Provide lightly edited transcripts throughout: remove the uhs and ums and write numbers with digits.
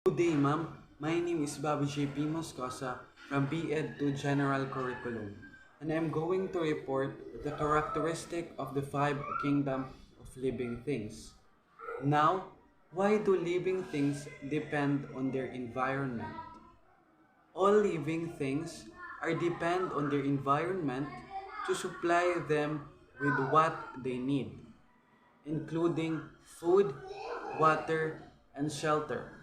Good day, ma'am. My name is Bobby J.P. Moscosa from BEd to General Curriculum, and I'm going to report the characteristic of the five kingdom of living things. Now, why do living things depend on their environment? All living things are depend on their environment to supply them with what they need, including food, water, and shelter.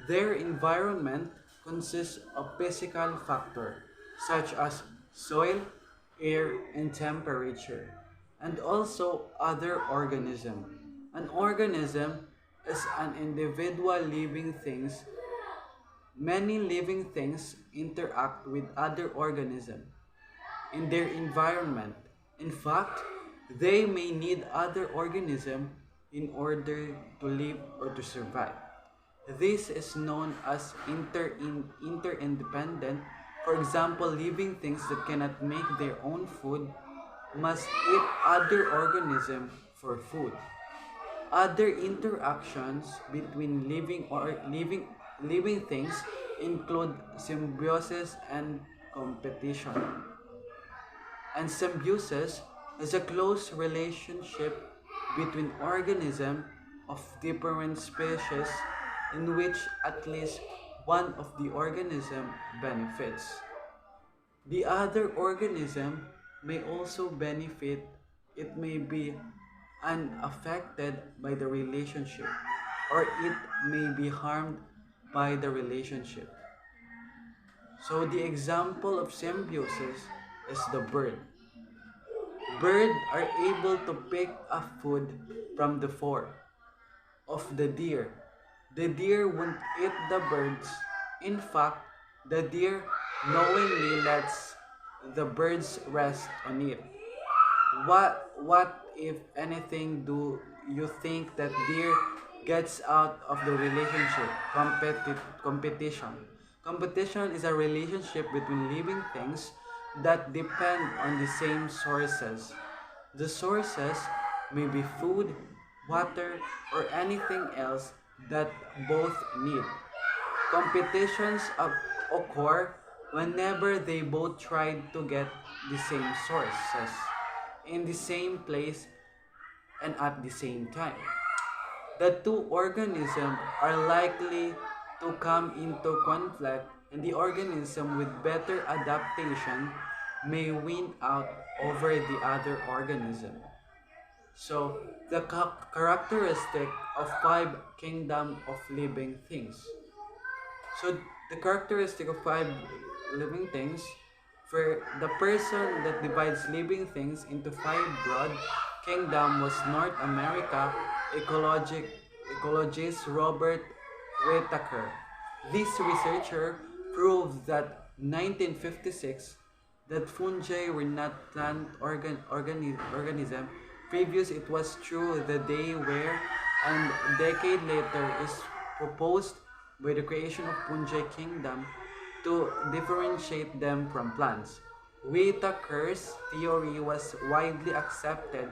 Their environment consists of physical factors such as soil, air, and temperature, and also other organisms. An organism is an individual living things. Many living things interact with other organisms in their environment. In fact, they may need other organisms in order to live or to survive. This is known as interdependent. For example, living things that cannot make their own food must eat other organisms for food. Other interactions between living things include symbiosis and competition. And symbiosis is a close relationship between organisms of different species in which at least one of the organism benefits. The other organism may also benefit. It may be unaffected by the relationship, or it may be harmed by the relationship. So the example of symbiosis is the bird. Birds are able to pick up food from the fur of the deer. The deer won't eat the birds. In fact, the deer knowingly lets the birds rest on it. What if anything do you think that deer gets out of the relationship? Competition. Competition is a relationship between living things that depend on the same sources. The sources may be food, water, or anything else that both need. Competitions occur whenever they both try to get the same sources in the same place and at the same time. The two organisms are likely to come into conflict, and the organism with better adaptation may win out over the other organism. So, the characteristic of five kingdom of living things. So, the characteristic of five living things, for the person that divides living things into five broad kingdom was North America ecologist Robert Whittaker. This researcher proved that 1956 that fungi were not plant organism. Previous it was true the day where, and decade later is proposed by the creation of fungi kingdom to differentiate them from plants. Whittaker's theory was widely accepted,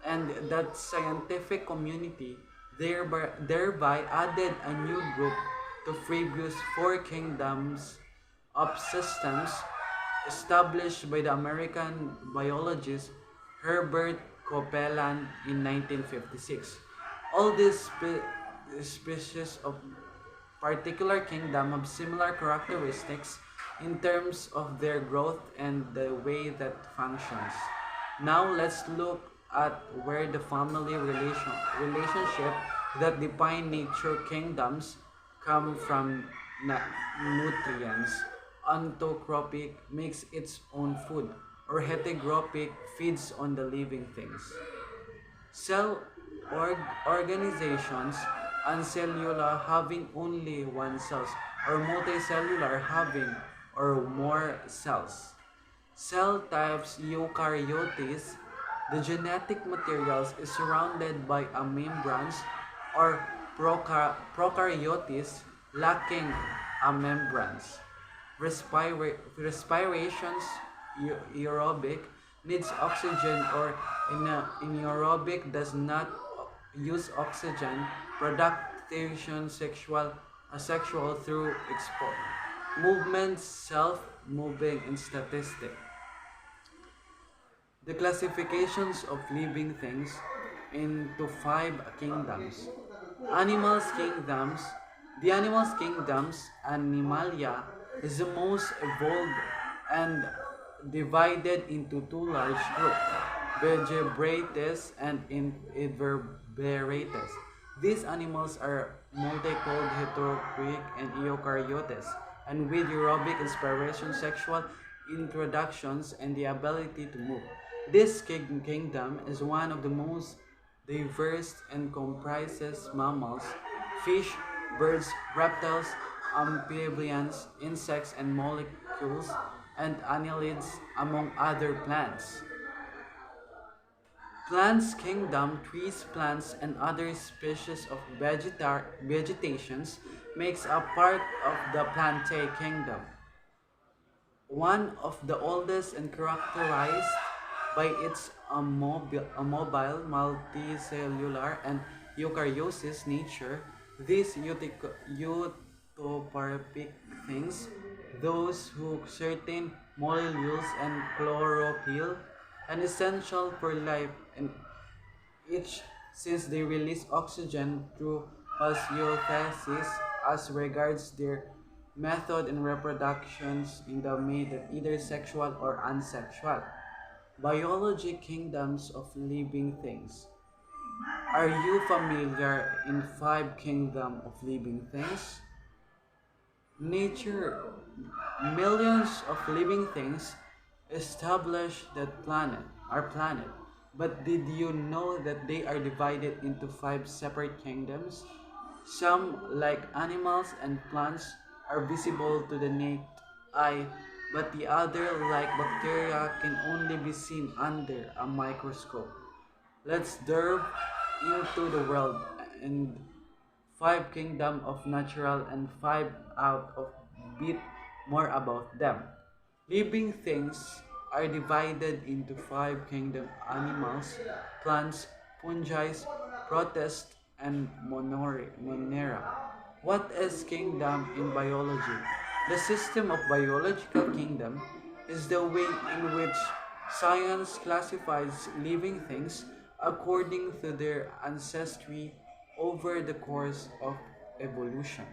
and that scientific community thereby added a new group to previous four kingdoms of systems established by the American biologist Herbert Copeland in 1956. All these species of particular kingdom have similar characteristics in terms of their growth and the way that functions. Now let's look at where the family relationship that define nature kingdoms come from nutrients. Autotrophic makes its own food, or heterotrophic feeds on the living things. Cell organizations and cellular having only one cells, or multicellular having or more cells. Cell types eukaryotes, the genetic materials is surrounded by a membranes, or prokaryotes lacking a membranes. Respirations aerobic needs oxygen, or anaerobic does not use oxygen. Productive sexual asexual through movement, self-moving, and statistic. The classifications of living things into five kingdoms. Animals kingdoms. The animals kingdoms, Animalia, is the most evolved and divided into two large groups, Vertebrates and Invertebrates. These animals are multicolored, heterotropic, and eukaryotes, and with aerobic inspiration, sexual introductions, and the ability to move. This kingdom is one of the most diverse and comprises mammals, fish, birds, reptiles, amphibians, insects, and molecules, and annelids, among other plants. Plants kingdom, trees, plants, and other species of vegetations makes a part of the Plantae kingdom, one of the oldest and characterized by its mobile, multicellular, and eukaryosis nature. These eutrophic things, those who certain molecules and chlorophyll, and essential for life and each since they release oxygen through photosynthesis as regards their method and reproductions in the mate either sexual or unsexual. Biology kingdoms of living things. Are you familiar in five kingdom of living things? Nature, millions of living things establish our planet. But did you know that they are divided into five separate kingdoms? Some, like animals and plants, are visible to the naked eye, but the other, like bacteria, can only be seen under a microscope. Let's delve into the world and five kingdom of natural and five out of bit more about them. Living things are divided into five kingdom: animals, plants, fungi, protists, and monera. What is kingdom in biology? The system of biological kingdom is the way in which science classifies living things according to their ancestry over the course of evolution.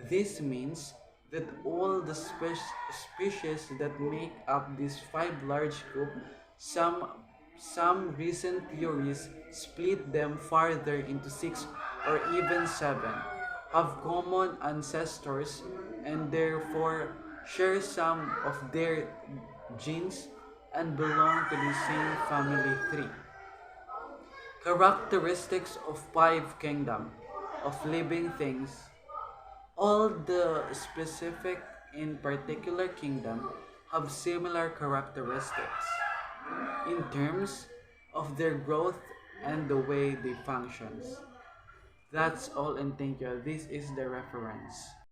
This means that all the species that make up this five large group, some some recent theories split them farther into six or even seven, have common ancestors and therefore share some of their genes and belong to the same family tree. Characteristics of five kingdom of living things. All the specific in particular kingdom have similar characteristics in terms of their growth and the way they functions. That's all and thank you. This is the reference.